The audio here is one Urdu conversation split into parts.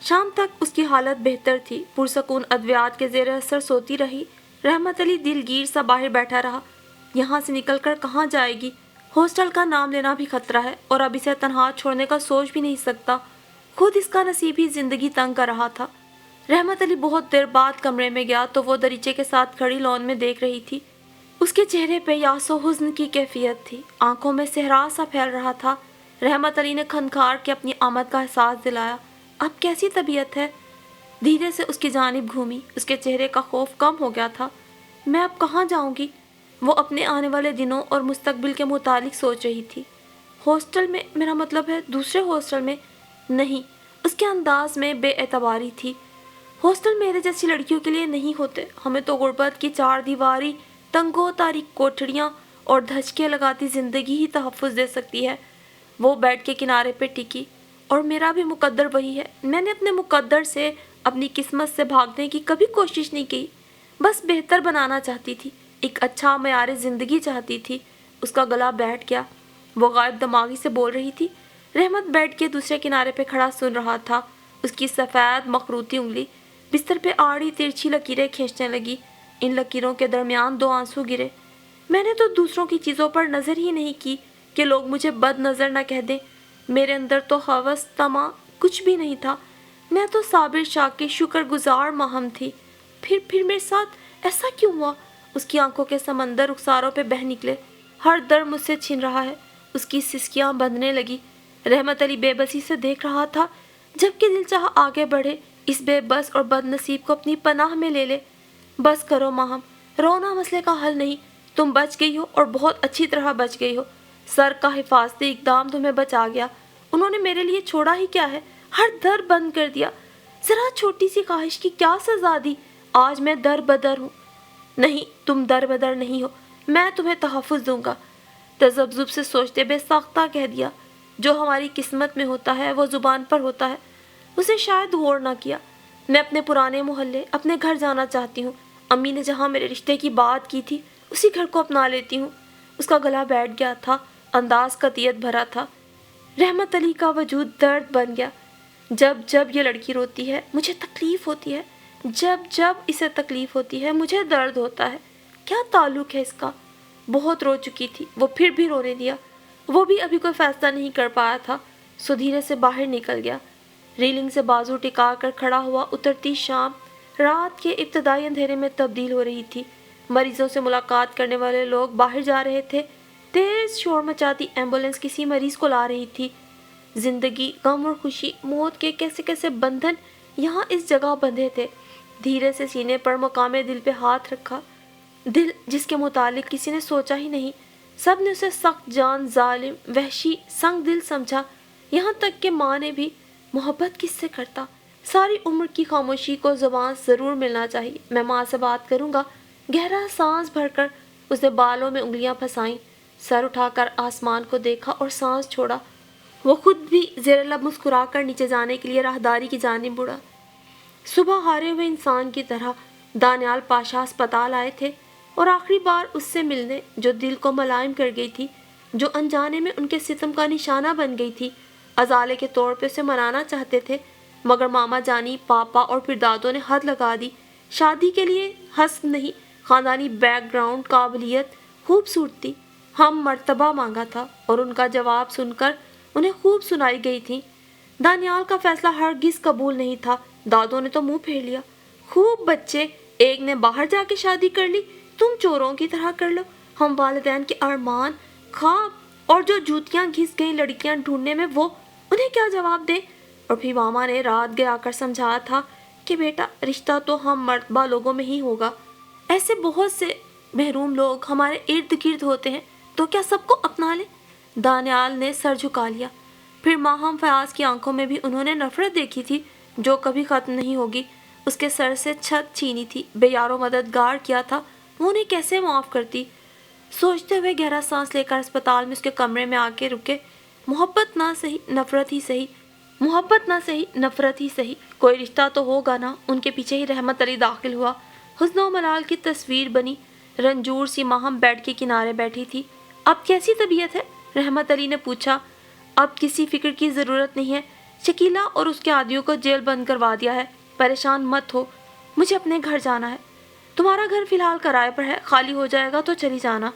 شام تک اس کی حالت بہتر تھی، پرسکون ادویات کے زیر اثر سوتی رہی۔ رحمت علی دلگیر سا باہر بیٹھا رہا۔ یہاں سے نکل کر کہاں جائے گی؟ ہاسٹل کا نام لینا بھی خطرہ ہے اور اب اسے تنہا چھوڑنے کا سوچ بھی نہیں سکتا۔ خود اس کا نصیب ہی زندگی تنگ کر رہا تھا۔ رحمت علی بہت دیر بعد کمرے میں گیا تو وہ دریچے کے ساتھ کھڑی لان میں دیکھ رہی تھی۔ اس کے چہرے پہ یاس و حزن کی کیفیت تھی، آنکھوں میں صحرا سا پھیل رہا تھا۔ رحمت علی نے کھنکھار کے اپنی آمد کا احساس دلایا۔ اب کیسی طبیعت ہے؟ دھیرے سے اس کی جانب گھومی، اس کے چہرے کا خوف کم ہو گیا تھا۔ میں اب کہاں جاؤں گی؟ وہ اپنے آنے والے دنوں اور مستقبل کے متعلق سوچ رہی تھی۔ ہاسٹل میں، میرا مطلب ہے دوسرے ہاسٹل میں؟ نہیں، اس کے انداز میں بے اعتباری تھی۔ ہاسٹل میرے جیسی لڑکیوں کے لیے نہیں ہوتے، ہمیں تو غربت کی چار دیواری، تنگو تاریک کوٹھڑیاں اور دھچکے لگاتی زندگی ہی تحفظ دے سکتی ہے۔ وہ بیڈ کے کنارے پہ ٹکی۔ اور میرا بھی مقدر وہی ہے۔ میں نے اپنے مقدر سے، اپنی قسمت سے بھاگنے کی کبھی کوشش نہیں کی، بس بہتر بنانا چاہتی تھی، ایک اچھا معیار زندگی چاہتی تھی۔ اس کا گلا بیٹھ گیا، وہ غائب دماغی سے بول رہی تھی۔ رحمت بیڈ کے دوسرے کنارے پہ کھڑا سن رہا تھا۔ اس کی سفید مخروطی انگلی بستر پہ آڑی ترچھی لکیریں کھینچنے لگی۔ ان لکیروں کے درمیان دو آنسو گرے۔ میں نے تو دوسروں کی چیزوں پر نظر ہی نہیں کی کہ لوگ مجھے بد نظر نہ کہہ دیں۔ میرے اندر تو ہوس طمع کچھ بھی نہیں تھا۔ میں تو صابر شاکر شکر گزار ماہم تھی۔ پھر میرے ساتھ ایسا کیوں ہوا؟ اس کی آنکھوں کے سمندر رخساروں پہ بہہ نکلے۔ ہر در مجھ سے چھن رہا ہے۔ اس کی سسکیاں بندھنے لگی۔ رحمت علی بے بسی سے دیکھ رہا تھا، جبکہ دل چاہا آگے بڑھے، اس بے بس اور بد نصیب کو اپنی پناہ میں لے لے۔ بس کرو ماہم، رونا مسئلے کا حل نہیں۔ تم بچ گئی ہو اور بہت اچھی طرح بچ گئی ہو۔ سر کا حفاظتی اقدام تمہیں بچا گیا۔ انہوں نے میرے لیے چھوڑا ہی کیا ہے؟ ہر در بند کر دیا۔ ذرا چھوٹی سی خواہش کی کیا سزا دی؟ آج میں در بدر ہوں۔ نہیں، تم در بدر نہیں ہو، میں تمہیں تحفظ دوں گا۔ تذبذب سے سوچتے بے ساختہ کہہ دیا۔ جو ہماری قسمت میں ہوتا ہے وہ زبان پر ہوتا ہے۔ اسے شاید غور نہ کیا۔ میں اپنے پرانے محلے، اپنے گھر جانا چاہتی ہوں۔ امی نے جہاں میرے رشتے کی بات کی تھی، اسی گھر کو اپنا لیتی ہوں۔ اس کا گلا بیٹھ گیا تھا، انداز قطعیت بھرا تھا۔ رحمت علی کا وجود درد بن گیا۔ جب یہ لڑکی روتی ہے مجھے تکلیف ہوتی ہے، جب اسے تکلیف ہوتی ہے مجھے درد ہوتا ہے۔ کیا تعلق ہے اس کا؟ بہت رو چکی تھی، وہ پھر بھی رونے دیا۔ وہ بھی ابھی کوئی فیصلہ نہیں کر پایا تھا، سو دھیرے سے باہر نکل گیا۔ ریلنگ سے بازو ٹکا کر کھڑا ہوا۔ اترتی شام رات کے ابتدائی اندھیرے میں تبدیل ہو رہی تھی۔ مریضوں سے ملاقات کرنے والے لوگ باہر جا رہے تھے۔ تیز شور مچاتی ایمبولینس کسی مریض کو لا رہی تھی۔ زندگی، غم اور خوشی، موت کے کیسے کیسے بندھن یہاں اس جگہ بندھے تھے۔ دھیرے سے سینے پر مقام دل پہ ہاتھ رکھا۔ دل جس کے متعلق کسی نے سوچا ہی نہیں۔ سب نے اسے سخت جان، ظالم، وحشی، سنگ دل سمجھا، یہاں تک کہ ماں نے بھی۔ محبت کس سے کرتا؟ ساری عمر کی خاموشی کو زبان ضرور ملنا چاہیے۔ میں ماں سے بات کروں گا۔ گہرا سانس بھر کر اس نے بالوں میں انگلیاں پھنسائیں، سر اٹھا کر آسمان کو دیکھا اور سانس چھوڑا۔ وہ خود بھی زیر لب مسکرا کر نیچے جانے کے لیے راہداری کی جانب بڑھا۔ صبح ہارے ہوئے انسان کی طرح دانیال پاشا اسپتال آئے تھے اور آخری بار اس سے ملنے، جو دل کو ملائم کر گئی تھی، جو انجانے میں ان کے ستم کا نشانہ بن گئی تھی۔ ازالے کے طور پہ اسے منانا چاہتے تھے، مگر ماما جانی، پاپا اور پھر دادوں نے حد لگا دی۔ شادی کے لیے حسب نہیں، خاندانی بیک گراؤنڈ، قابلیت، خوبصورتی، ہم مرتبہ مانگا تھا اور ان کا جواب سن کر انہیں خوب سنائی گئی تھی۔ دانیال کا فیصلہ ہرگز قبول نہیں تھا۔ دادوں نے تو منہ پھیر لیا۔ خوب بچے، ایک نے باہر جا کے شادی کر لی، تم چوروں کی طرح کر لو۔ ہم والدین کے ارمان، خواب اور جو جوتیاں گھس گئیں لڑکیاں ڈھونڈنے میں، وہ انہیں کیا جواب دیں؟ اور پھر ماما نے رات گیا کر سمجھایا تھا کہ بیٹا، رشتہ تو ہم مرتبہ لوگوں میں ہی ہوگا۔ ایسے بہت سے محروم لوگ ہمارے ارد گرد ہوتے ہیں، تو کیا سب کو اپنا لیں؟ دانیال نے سر جھکا لیا۔ پھر ماہم فیاض کی آنکھوں میں بھی انہوں نے نفرت دیکھی تھی، جو کبھی ختم نہیں ہوگی۔ اس کے سر سے چھت چھینی تھی، بے یار و مددگار کیا تھا، وہ انہیں کیسے معاف کرتی؟ سوچتے ہوئے گہرا سانس لے کر اسپتال میں اس کے کمرے میں آ کے رکے۔ محبت نہ صحیح، نفرت ہی صحیح، محبت نہ صحیح، نفرت ہی صحیح، کوئی رشتہ تو ہوگا نا۔ ان کے پیچھے ہی رحمت علی داخل ہوا۔ حزن و ملال کی تصویر بنی۔ رنجور سی ماہم بیڈ کے کنارے بیٹھی تھی۔ اب کیسی طبیعت ہے؟ رحمت علی نے پوچھا۔ اب کسی فکر کی ضرورت نہیں ہے، شکیلا اور اس کے عادیوں کو جیل بند کروا دیا ہے۔ پریشان مت ہو، مجھے اپنے گھر جانا ہے۔ تمہارا گھر فی الحال کرائے پر ہے، خالی ہو جائے گا تو چلی جانا۔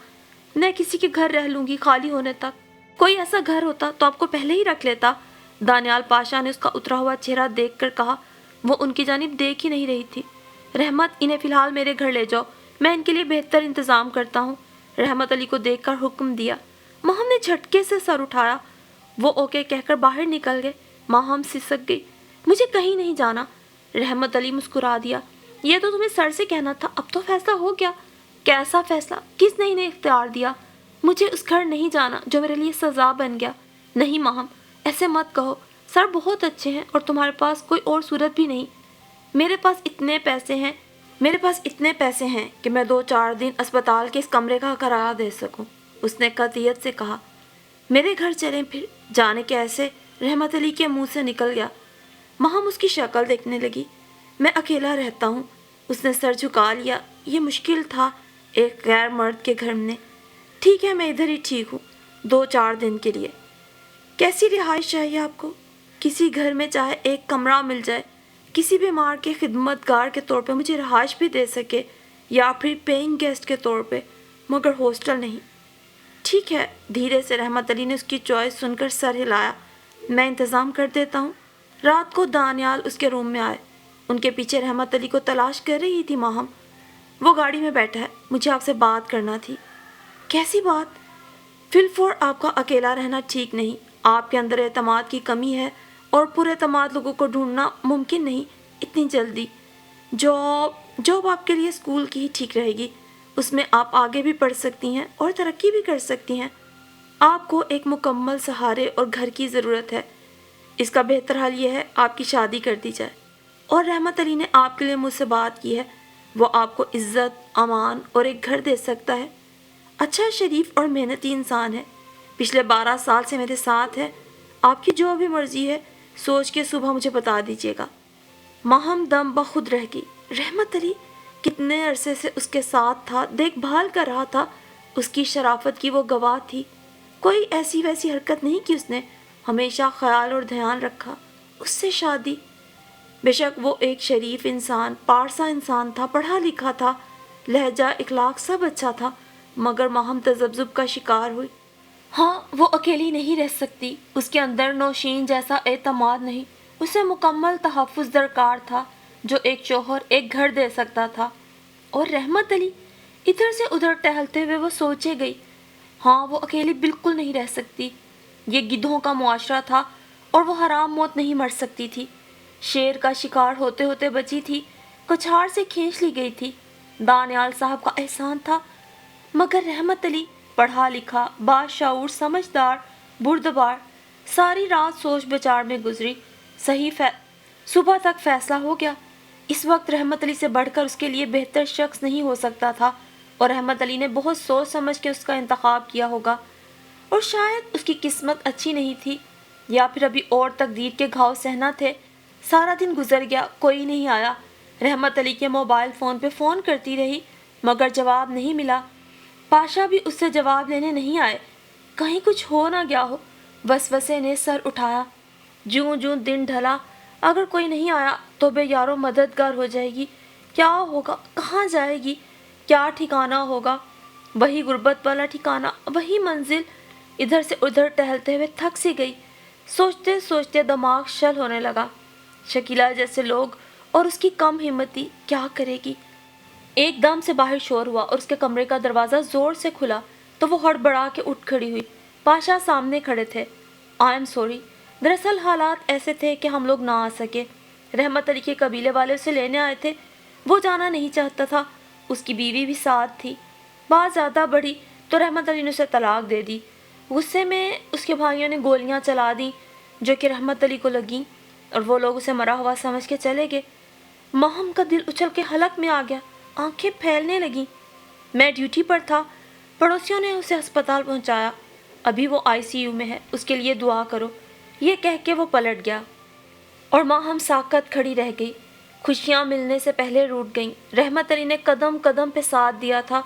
میں کسی کے گھر رہ لوں گی خالی ہونے تک۔ کوئی ایسا گھر ہوتا تو آپ کو پہلے ہی رکھ لیتا۔ دانیال پاشا نے اس کا اترا ہوا چہرہ دیکھ کر کہا۔ وہ ان کی جانب دیکھ ہی نہیں رہی تھی۔ رحمت، انہیں فی الحال میرے گھر لے جاؤ، میں ان کے لیے بہتر انتظام کرتا ہوں، رحمت علی کو دیکھ کر حکم دیا۔ ماہم نے جھٹکے سے سر اٹھایا۔ وہ اوکے کہہ کر باہر نکل گئے۔ ماہم سسک گئی۔ مجھے کہیں نہیں جانا۔ رحمت علی مسکرا دیا۔ یہ تو تمہیں سر سے کہنا تھا، اب تو فیصلہ ہو گیا۔ کیسا فیصلہ؟ کس نے انہیں اختیار دیا؟ مجھے اس گھر نہیں جانا جو میرے لیے سزا بن گیا۔ نہیں ماہم، ایسے مت کہو، سر بہت اچھے ہیں اور تمہارے پاس کوئی اور صورت بھی نہیں۔ میرے پاس اتنے پیسے ہیں کہ میں 2-4 دن اسپتال کے اس کمرے کا کرایہ دے سکوں، اس نے قطعیت سے کہا۔ میرے گھر چلیں پھر، جانے کے ایسے رحمت علی کے منہ سے نکل گیا۔ ماہم اس کی شکل دیکھنے لگی۔ میں اکیلا رہتا ہوں، اس نے سر جھکا لیا۔ یہ مشکل تھا ایک غیر مرد کے گھر میں۔ ٹھیک ہے، میں ادھر ہی ٹھیک ہوں، 2-4 دن کے لیے۔ کیسی رہائش چاہیے آپ کو؟ کسی گھر میں چاہے ایک کمرہ مل جائے، کسی بیمار کے خدمت گار کے طور پہ مجھے رہائش بھی دے سکے یا پھر پیئنگ گیسٹ کے طور پہ، مگر ہاسٹل نہیں۔ ٹھیک ہے، دھیرے سے رحمت علی نے اس کی چوائس سن کر سر ہلایا۔ میں انتظام کر دیتا ہوں۔ رات کو دانیال اس کے روم میں آئے۔ ان کے پیچھے رحمت علی کو تلاش کر رہی تھی ماہم۔ وہ گاڑی میں بیٹھا ہے، مجھے آپ سے بات کرنا تھی۔ کیسی بات؟ فی الفور آپ کا اکیلا رہنا ٹھیک نہیں، آپ کے اندر اعتماد کی کمی ہے اور پورے اعتماد لوگوں کو ڈھونڈنا ممکن نہیں اتنی جلدی۔ جاب آپ کے لیے اسکول کی ہی ٹھیک رہے گی، اس میں آپ آگے بھی پڑھ سکتی ہیں اور ترقی بھی کر سکتی ہیں۔ آپ کو ایک مکمل سہارے اور گھر کی ضرورت ہے۔ اس کا بہتر حل یہ ہے آپ کی شادی کر دی جائے۔ اور رحمت علی نے آپ کے لیے مجھ سے بات کی ہے، وہ آپ کو عزت، امان اور ایک گھر دے سکتا ہے۔ اچھا، شریف اور محنتی انسان ہے، پچھلے 12 سال سے میرے ساتھ ہے۔ آپ کی جو بھی مرضی ہے سوچ کے صبح مجھے بتا دیجیے گا۔ ماہم دم بخود رہ گئی۔ رحمت علی کتنے عرصے سے اس کے ساتھ تھا، دیکھ بھال کر رہا تھا، اس کی شرافت کی وہ گواہ تھی۔ کوئی ایسی ویسی حرکت نہیں کی اس نے، ہمیشہ خیال اور دھیان رکھا۔ اس سے شادی؟ بے شک وہ ایک شریف انسان، پارسا انسان تھا، پڑھا لکھا تھا، لہجہ اخلاق سب اچھا تھا، مگر ماہم تذبذب کا شکار ہوئی۔ ہاں، وہ اکیلی نہیں رہ سکتی، اس کے اندر نوشین جیسا اعتماد نہیں، اسے مکمل تحفظ درکار تھا جو ایک شوہر ایک گھر دے سکتا تھا۔ اور رحمت علی، ادھر سے ادھر ٹہلتے ہوئے وہ سوچے گئی، ہاں وہ اکیلی بالکل نہیں رہ سکتی، یہ گدھوں کا معاشرہ تھا اور وہ حرام موت نہیں مر سکتی تھی، شیر کا شکار ہوتے ہوتے بچی تھی، کچھار سے کھینچ لی گئی تھی، دانیال صاحب کا احسان تھا، مگر رحمت علی پڑھا لکھا، باشعور، سمجھدار، بردبار، ساری رات سوچ بچار میں گزری، صبح تک فیصلہ ہو گیا۔ اس وقت رحمت علی سے بڑھ کر اس کے لیے بہتر شخص نہیں ہو سکتا تھا، اور رحمت علی نے بہت سوچ سمجھ کے اس کا انتخاب کیا ہوگا، اور شاید اس کی قسمت اچھی نہیں تھی، یا پھر ابھی اور تقدیر کے گھاؤ سہنا تھے۔ سارا دن گزر گیا، کوئی نہیں آیا۔ رحمت علی کے موبائل فون پہ فون کرتی رہی، مگر جواب نہیں ملا۔ پاشا بھی اس سے جواب لینے نہیں آئے، کہیں کچھ ہو نہ گیا ہو۔ وسوسے نے سر اٹھایا۔ جوں جوں دن ڈھلا، اگر کوئی نہیں آیا تو بے یارو مددگار ہو جائے گی، کیا ہوگا، کہاں جائے گی، کیا ٹھکانہ ہوگا، وہی غربت والا ٹھکانہ، وہی منزل۔ ادھر سے ادھر ٹہلتے ہوئے تھک سی گئی، سوچتے سوچتے دماغ شل ہونے لگا۔ شکیلا جیسے لوگ اور اس کی کم ہمتی، کیا کرے گی؟ ایک دم سے باہر شور ہوا اور اس کے کمرے کا دروازہ زور سے کھلا تو وہ ہڑبڑا کے اٹھ کھڑی ہوئی۔ پاشا سامنے کھڑے تھے۔ آئی ایم سوری، دراصل حالات ایسے تھے کہ ہم لوگ نہ آ سکے۔ رحمت علی کے قبیلے والے اسے لینے آئے تھے، وہ جانا نہیں چاہتا تھا، اس کی بیوی بھی ساتھ تھی۔ بات زیادہ بڑھی تو رحمت علی نے اسے طلاق دے دی۔ غصے میں اس کے بھائیوں نے گولیاں چلا دیں جو کہ رحمت علی کو لگیں، اور وہ لوگ اسے مرا ہوا سمجھ کے چلے گئے۔ ماہم کا دل اچھل کے حلق میں آ گیا، آنکھیں پھیلنے لگیں۔ میں ڈیوٹی پر تھا، پڑوسیوں نے اسے ہسپتال پہنچایا، ابھی وہ ICU میں ہے، اس کے لیے دعا کرو، یہ کہہ کے وہ پلٹ گیا، اور ماہم ساکت کھڑی رہ گئی۔ خوشیاں ملنے سے پہلے روٹ گئیں۔ رحمت علی نے قدم قدم پہ ساتھ دیا تھا،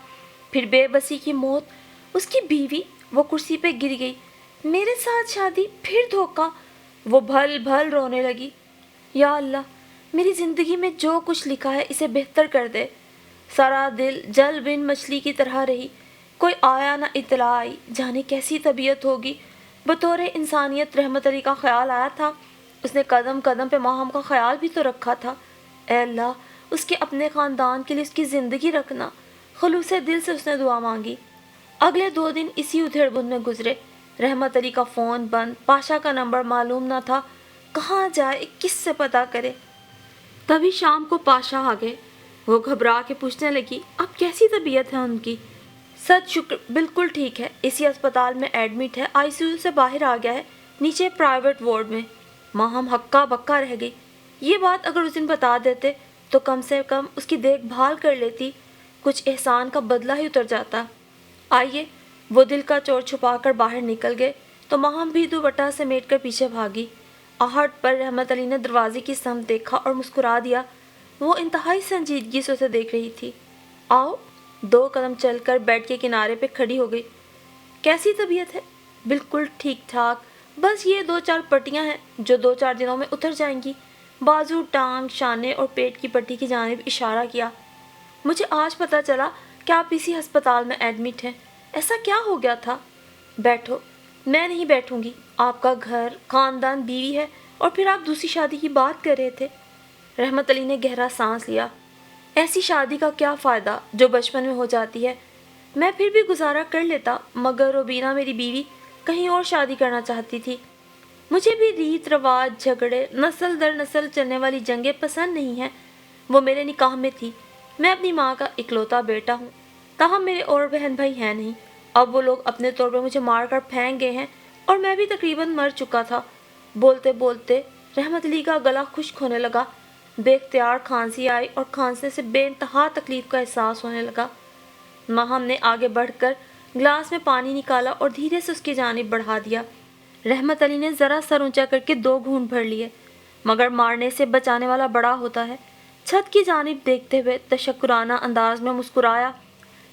پھر بے بسی کی موت، اس کی بیوی، وہ کرسی پہ گر گئی۔ میرے ساتھ شادی، پھر دھوکہ، وہ بھل بھل رونے لگی۔ یا اللہ، میری زندگی میں جو کچھ لکھا ہے اسے بہتر کر دے۔ سارا دل جل بن مچھلی کی طرح رہی۔ کوئی آیا نہ اطلاع آئی، جانے کیسی طبیعت ہوگی۔ بطور انسانیت رحمت علی کا خیال آیا تھا، اس نے قدم قدم پہ ماہم کا خیال بھی تو رکھا تھا۔ اے اللہ، اس کے اپنے خاندان کے لیے اس کی زندگی رکھنا۔ خلوص دل سے اس نے دعا مانگی۔ اگلے 2 دن اسی ادھیڑ بن میں گزرے۔ رحمت علی کا فون بند، پاشا کا نمبر معلوم نہ تھا، کہاں جائے، کس سے پتہ کرے۔ تبھی شام کو پاشا آ گئے۔ وہ گھبرا کے پوچھنے لگی، اب کیسی طبیعت ہے ان کی؟ سچ شکر، بالکل ٹھیک ہے، اسی اسپتال میں ایڈمٹ ہے، آئی سی یو سے باہر آ گیا ہے، نیچے پرائیویٹ وارڈ میں۔ ماہم ہکا بکا رہ گئی۔ یہ بات اگر اس دن بتا دیتے تو کم سے کم اس کی دیکھ بھال کر لیتی، کچھ احسان کا بدلہ ہی اتر جاتا۔ آئیے، وہ دل کا چور چھپا کر باہر نکل گئے تو ماہم بھی دوپٹہ سمیٹ کر پیچھے بھاگی۔ آہٹ پر رحمت علی نے دروازے کی سمت دیکھا اور مسکرا دیا۔ وہ انتہائی سنجیدگی سے اسے دیکھ رہی تھی۔ آؤ۔ 2 قدم چل کر بیڈ کے کنارے پہ کھڑی ہو گئی۔ کیسی طبیعت ہے؟ بالکل ٹھیک ٹھاک، بس یہ 2-4 پٹیاں ہیں جو 2-4 دنوں میں اتر جائیں گی۔ بازو، ٹانگ، شانے اور پیٹ کی پٹی کی جانب اشارہ کیا۔ مجھے آج پتہ چلا کہ آپ اسی ہسپتال میں ایڈمٹ ہیں، ایسا کیا ہو گیا تھا؟ بیٹھو۔ میں نہیں بیٹھوں گی، آپ کا گھر، خاندان، بیوی ہے، اور پھر آپ دوسری شادی کی بات کر رہے تھے۔ رحمت علی نے گہرا سانس لیا۔ ایسی شادی کا کیا فائدہ جو بچپن میں ہو جاتی ہے؟ میں پھر بھی گزارا کر لیتا، مگر روبینہ میری بیوی کہیں اور شادی کرنا چاہتی تھی۔ مجھے بھی ریت رواج، جھگڑے، نسل در نسل چلنے والی جنگیں پسند نہیں ہیں۔ وہ میرے نکاح میں تھی۔ میں اپنی ماں کا اکلوتا بیٹا ہوں، تاہم میرے اور بہن بھائی ہیں نہیں۔ اب وہ لوگ اپنے طور پر مجھے مار کر پھینک گئے ہیں اور میں بھی تقریباً مر چکا تھا۔ بولتے بولتے رحمت علی کا گلا خشک ہونے لگا۔ بے اختیار کھانسی آئی اور کھانسنے سے بے انتہا تکلیف کا احساس ہونے لگا۔ ماہم نے آگے بڑھ کر گلاس میں پانی نکالا اور دھیرے سے اس کی جانب بڑھا دیا۔ رحمت علی نے ذرا سر اونچا کر کے 2 گھونٹ بھر لیے، مگر مارنے سے بچانے والا بڑا ہوتا ہے۔ چھت کی جانب دیکھتے ہوئے تشکرانہ انداز میں مسکرایا۔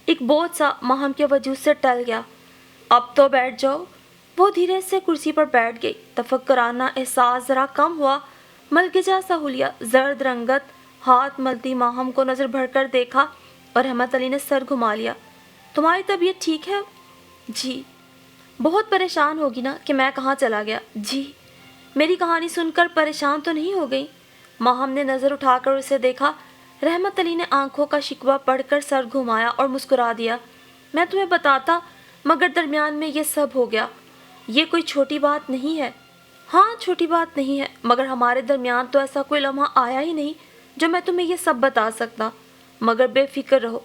ایک بوجھ سا ماہم کے وجود سے ٹل گیا۔ اب تو بیٹھ جاؤ۔ وہ دھیرے سے کرسی پر بیٹھ گئی۔ تفکرانہ احساس ذرا کم ہوا۔ ملگجا سا حلیہ، زرد رنگت، ہاتھ ملتی ماہم کو نظر بھر کر دیکھا اور رحمت علی نے سر گھما لیا۔ تمہاری طبیعت ٹھیک ہے؟ جی۔ بہت پریشان ہوگی نا کہ میں کہاں چلا گیا؟ جی۔ میری کہانی سن کر پریشان تو نہیں ہو گئی؟ ماہم نے نظر اٹھا کر اسے دیکھا۔ رحمت علی نے آنکھوں کا شکوہ پڑھ کر سر گھمایا اور مسکرا دیا۔ میں تمہیں بتاتا، مگر درمیان میں یہ سب ہو گیا۔ یہ کوئی چھوٹی بات نہیں ہے۔ ہاں، چھوٹی بات نہیں ہے، مگر ہمارے درمیان تو ایسا کوئی لمحہ آیا ہی نہیں جو میں تمہیں یہ سب بتا سکتا۔ مگر بے فکر رہو،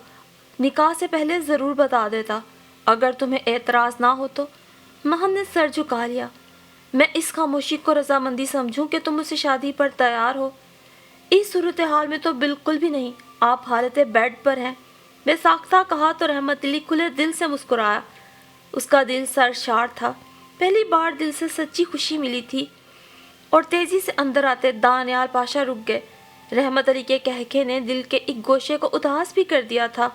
نکاح سے پہلے ضرور بتا دیتا، اگر تمہیں اعتراض نہ ہو تو۔ ماہم نے سر جھکا لیا۔ میں اس خاموشی کو رضامندی سمجھوں کہ تم مجھ سے شادی پر تیار ہو؟ اس صورتحال میں تو بالکل بھی نہیں، آپ حالت بیڈ پر ہیں۔ بے ساختہ کہا تو رحمت علی کھلے دل سے مسکرایا۔ اس کا دل سرشار تھا۔ پہلی بار دل سے سچی خوشی ملی تھی، اور تیزی سے اندر آتے دانیال پاشا رک گئے۔ رحمت علی کے کہکے نے دل کے ایک گوشے کو اداس بھی کر دیا تھا۔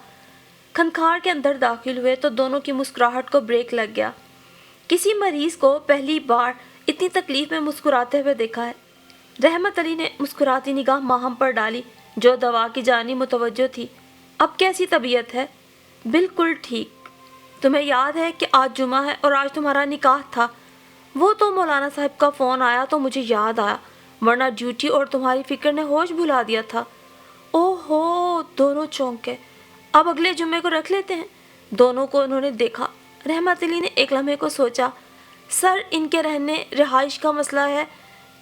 کھنکھار کے اندر داخل ہوئے تو دونوں کی مسکراہٹ کو بریک لگ گیا۔ کسی مریض کو پہلی بار اتنی تکلیف میں مسکراتے ہوئے دیکھا ہے۔ رحمت علی نے مسکراتی نگاہ ماہم پر ڈالی جو دوا کی جانب متوجہ تھی۔ اب کیسی طبیعت ہے؟ بالکل ٹھیک۔ تمہیں یاد ہے کہ آج جمعہ ہے اور آج تمہارا نکاح تھا؟ وہ تو مولانا صاحب کا فون آیا تو مجھے یاد آیا، ورنہ ڈیوٹی اور تمہاری فکر نے ہوش بھلا دیا تھا۔ اوہ ہو، دونوں چونکے۔ اب اگلے جمعے کو رکھ لیتے ہیں۔ دونوں کو انہوں نے دیکھا۔ رحمت علی نے ایک لمحے کو سوچا، سر ان کے رہنے رہائش کا مسئلہ ہے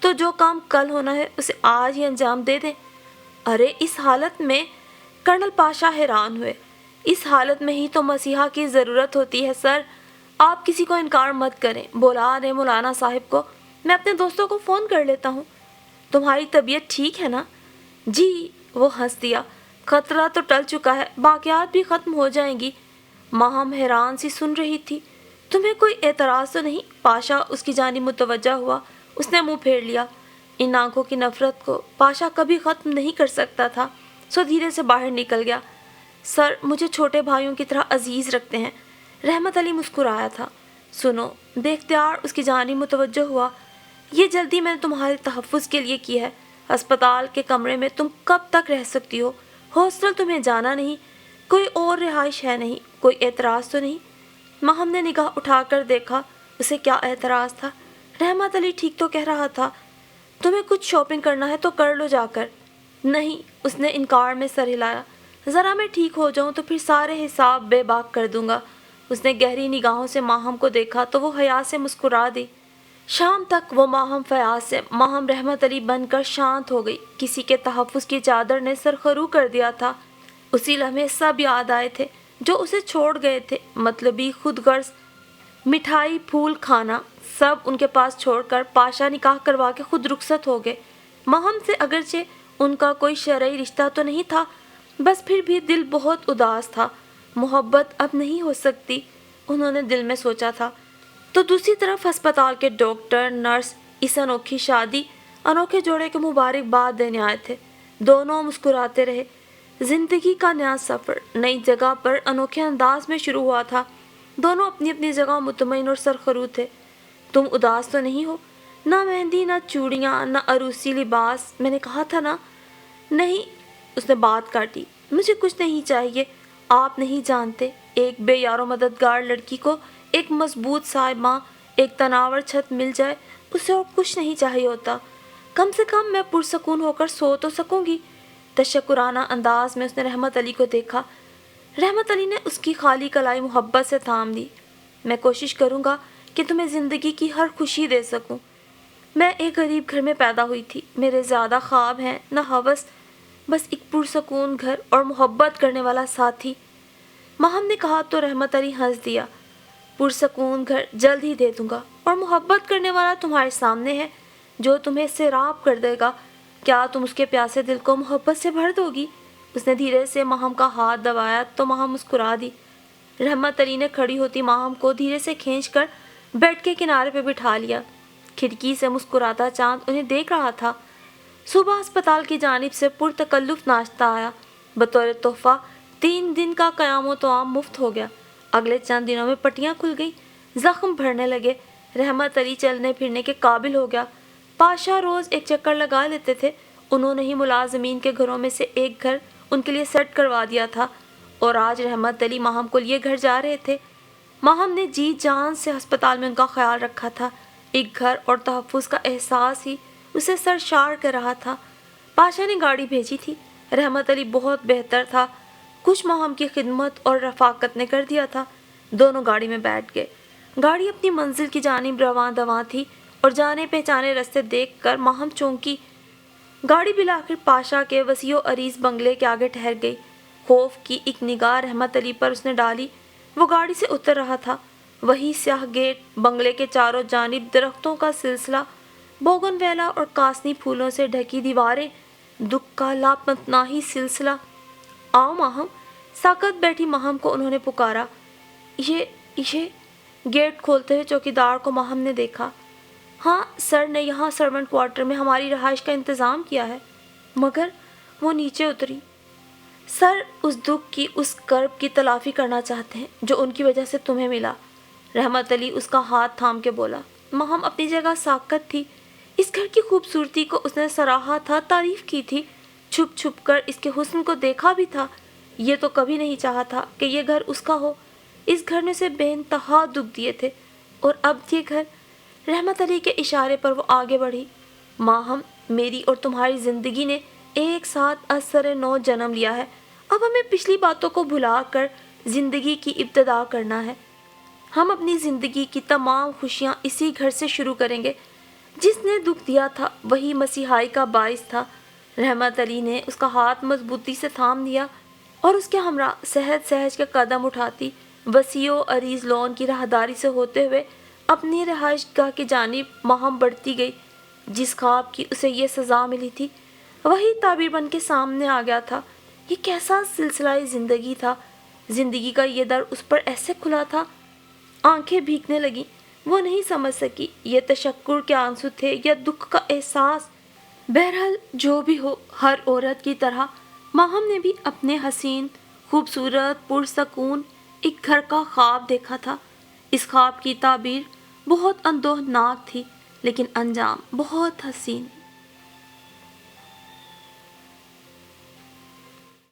تو جو کام کل ہونا ہے اسے آج ہی انجام دے دیں۔ ارے اس حالت میں؟ کرنل پاشا حیران ہوئے۔ اس حالت میں ہی تو مسیحا کی ضرورت ہوتی ہے سر۔ آپ کسی کو انکار مت کریں، بلا دیں مولانا صاحب کو، میں اپنے دوستوں کو فون کر لیتا ہوں۔ تمہاری طبیعت ٹھیک ہے نا؟ جی، وہ ہنس دیا۔ خطرہ تو ٹل چکا ہے، باقیات بھی ختم ہو جائیں گی۔ ماہم حیران سی سن رہی تھی۔ تمہیں کوئی اعتراض تو نہیں؟ پاشا اس کی جانب متوجہ ہوا۔ اس نے منہ پھیر لیا۔ ان آنکھوں کی نفرت کو پاشا کبھی ختم نہیں کر سکتا تھا، سو دھیرے سے باہر نکل گیا۔ سر مجھے چھوٹے بھائیوں کی طرح عزیز رکھتے ہیں۔ رحمت علی مسکرایا تھا۔ سنو، بے اختیار اس کی جانب متوجہ ہوا۔ یہ جلدی میں نے تمہارے تحفظ کے لیے کی ہے۔ ہسپتال کے کمرے میں تم کب تک رہ سکتی ہو؟ ہاسٹل تمہیں جانا نہیں؟ کوئی اور رہائش ہے نہیں؟ کوئی اعتراض تو نہیں؟ ماہم نے نگاہ اٹھا کر دیکھا۔ اسے کیا اعتراض تھا؟ رحمت علی ٹھیک تو کہہ رہا تھا۔ تمہیں کچھ شاپنگ کرنا ہے تو کر لو جا کر۔ نہیں، اس نے انکار میں سر ہلایا۔ ذرا میں ٹھیک ہو جاؤں تو پھر سارے حساب بے باک کر دوں گا۔ اس نے گہری نگاہوں سے ماہم کو دیکھا تو وہ حیا سے مسکرا دی۔ شام تک وہ ماہم فیاض سے ماہم رحمت علی بن کر شانت ہو گئی۔ کسی کے تحفظ کی چادر نے سرخرو کر دیا تھا۔ اسی لمحے سب یاد آئے تھے جو اسے چھوڑ گئے تھے، مطلبی، خود غرض، مٹھائی، پھول کھانا، سب ان کے پاس چھوڑ کر پاشا نکاح کروا کے خود رخصت ہو گئے۔ ماہم سے اگرچہ ان کا کوئی شرعی رشتہ تو نہیں تھا، بس پھر بھی دل بہت اداس تھا۔ محبت اب نہیں ہو سکتی، انہوں نے دل میں سوچا تھا۔ تو دوسری طرف ہسپتال کے ڈاکٹر، نرس اس انوکھی شادی، انوکھے جوڑے کو مبارکباد دینے آئے تھے۔ دونوں مسکراتے رہے۔ زندگی کا نیا سفر نئی جگہ پر انوکھے انداز میں شروع ہوا تھا۔ دونوں اپنی اپنی جگہ مطمئن اور سرخرو تھے۔ تم اداس تو نہیں ہو؟ نہ مہندی، نہ چوڑیاں، نہ عروسی لباس، میں نے کہا تھا نا۔ نہیں، اس نے بات کاٹی، مجھے کچھ نہیں چاہیے۔ آپ نہیں جانتے، ایک بے یار و مددگار لڑکی کو ایک مضبوط سائباں، ایک تناور چھت مل جائے، اسے اور کچھ نہیں چاہیے ہوتا۔ کم سے کم میں پرسکون ہو کر سو تو سکوں گی۔ تشکرانہ انداز میں اس نے رحمت علی کو دیکھا۔ رحمت علی نے اس کی خالی کلائی محبت سے تھام دی۔ میں کوشش کروں گا کہ تمہیں زندگی کی ہر خوشی دے سکوں۔ میں ایک غریب گھر میں پیدا ہوئی تھی، میرے زیادہ خواب ہیں نہ ہوس، بس ایک پرسکون گھر اور محبت کرنے والا ساتھی۔ ماہم نے کہا تو رحمت علی ہنس دیا۔ پرسکون گھر جلد ہی دے دوں گا، اور محبت کرنے والا تمہارے سامنے ہے جو تمہیں سیراب کر دے گا۔ کیا تم اس کے پیاسے دل کو محبت سے بھر دو گی؟ اس نے دھیرے سے ماہم کا ہاتھ دبایا تو ماہم مسکرا دی۔ رحمت علی نے کھڑی ہوتی ماہم کو دھیرے سے کھینچ کر بیڈ کے کنارے پہ بٹھا لیا۔ کھڑکی سے مسکراتا چاند انہیں دیکھ رہا تھا۔ صبح اسپتال کی جانب سے پرتکلف ناشتہ آیا۔ بطور تحفہ 3 دن کا قیام و طعام مفت ہو گیا۔ اگلے چند دنوں میں پٹیاں کھل گئیں، زخم بھرنے لگے، رحمت علی چلنے پھرنے کے قابل ہو گیا۔ پاشا روز ایک چکر لگا لیتے تھے۔ انہوں نے ہی ملازمین کے گھروں میں سے ایک گھر ان کے لیے سیٹ کروا دیا تھا، اور آج رحمت علی ماہم کو لیے گھر جا رہے تھے۔ ماہم نے جی جان سے ہسپتال میں ان کا خیال رکھا تھا۔ ایک گھر اور تحفظ کا احساس ہی اسے سرشار کر رہا تھا۔ پاشا نے گاڑی بھیجی تھی۔ رحمت علی بہت بہتر تھا، کچھ ماہم کی خدمت اور رفاقت نے کر دیا تھا۔ دونوں گاڑی میں بیٹھ گئے۔ گاڑی اپنی منزل کی جانب رواں دواں تھی، اور جانے پہچانے رستے دیکھ کر ماہم چونکی۔ گاڑی بالآخر پاشا کے وسیع و عریض بنگلے کے آگے ٹھہر گئی۔ خوف کی ایک نگاہ رحمت علی پر اس نے ڈالی۔ وہ گاڑی سے اتر رہا تھا۔ وہی سیاہ گیٹ، بنگلے کے چاروں جانب درختوں کا سلسلہ، بوگن ویلا اور کاسنی پھولوں سے ڈھکی دیواریں، دکھ کا لاپتناہی سلسلہ۔ آؤ ماہم، ساکت بیٹھی ماہم کو انہوں نے پکارا۔ یہ گیٹ کھولتے ہوئے چوکیدار کو ماہم نے دیکھا۔ ہاں، سر نے یہاں سرونٹ کوارٹر میں ہماری رہائش کا انتظام کیا ہے۔ مگر وہ نیچے اتری۔ سر اس دکھ کی، اس کرب کی تلافی کرنا چاہتے ہیں جو ان کی وجہ سے تمہیں ملا۔ رحمت علی اس کا ہاتھ تھام کے بولا۔ ماہم اپنی جگہ ساکت تھی۔ اس گھر کی خوبصورتی کو اس نے سراہا تھا، تعریف کی تھی، چھپ چھپ کر اس کے حسن کو دیکھا بھی تھا۔ یہ تو کبھی نہیں چاہا تھا کہ یہ گھر اس کا ہو۔ اس گھر نے اسے بے انتہا دکھ دیے تھے، اور اب یہ گھر۔ رحمت علی کے اشارے پر وہ آگے بڑھی۔ ماہم، میری اور تمہاری زندگی نے ایک ساتھ از سر نو جنم لیا ہے۔ اب ہمیں پچھلی باتوں کو بھلا کر زندگی کی ابتدا کرنا ہے۔ ہم اپنی زندگی کی تمام خوشیاں اسی گھر سے شروع کریں گے۔ جس نے دکھ دیا تھا وہی مسیحائی کا باعث تھا۔ رحمت علی نے اس کا ہاتھ مضبوطی سے تھام دیا، اور اس کے ہمراہ سہج سہج کے قدم اٹھاتی وسیع و عریض لون کی راہداری سے ہوتے ہوئے اپنی رہائش گاہ کی جانب ماہم بڑھتی گئی۔ جس خواب کی اسے یہ سزا ملی تھی وہی تعبیر بن کے سامنے آ گیا تھا۔ یہ کیسا سلسلہ زندگی تھا! زندگی کا یہ در اس پر ایسے کھلا تھا۔ آنکھیں بھیگنے لگیں۔ وہ نہیں سمجھ سکی یہ تشکر کے آنسو تھے یا دکھ کا احساس۔ بہرحال جو بھی ہو، ہر عورت کی طرح ماہم نے بھی اپنے حسین، خوبصورت، پرسکون ایک گھر کا خواب دیکھا تھا۔ اس خواب کی تعبیر بہت اندوہناک تھی۔ لیکن انجام بہت حسین.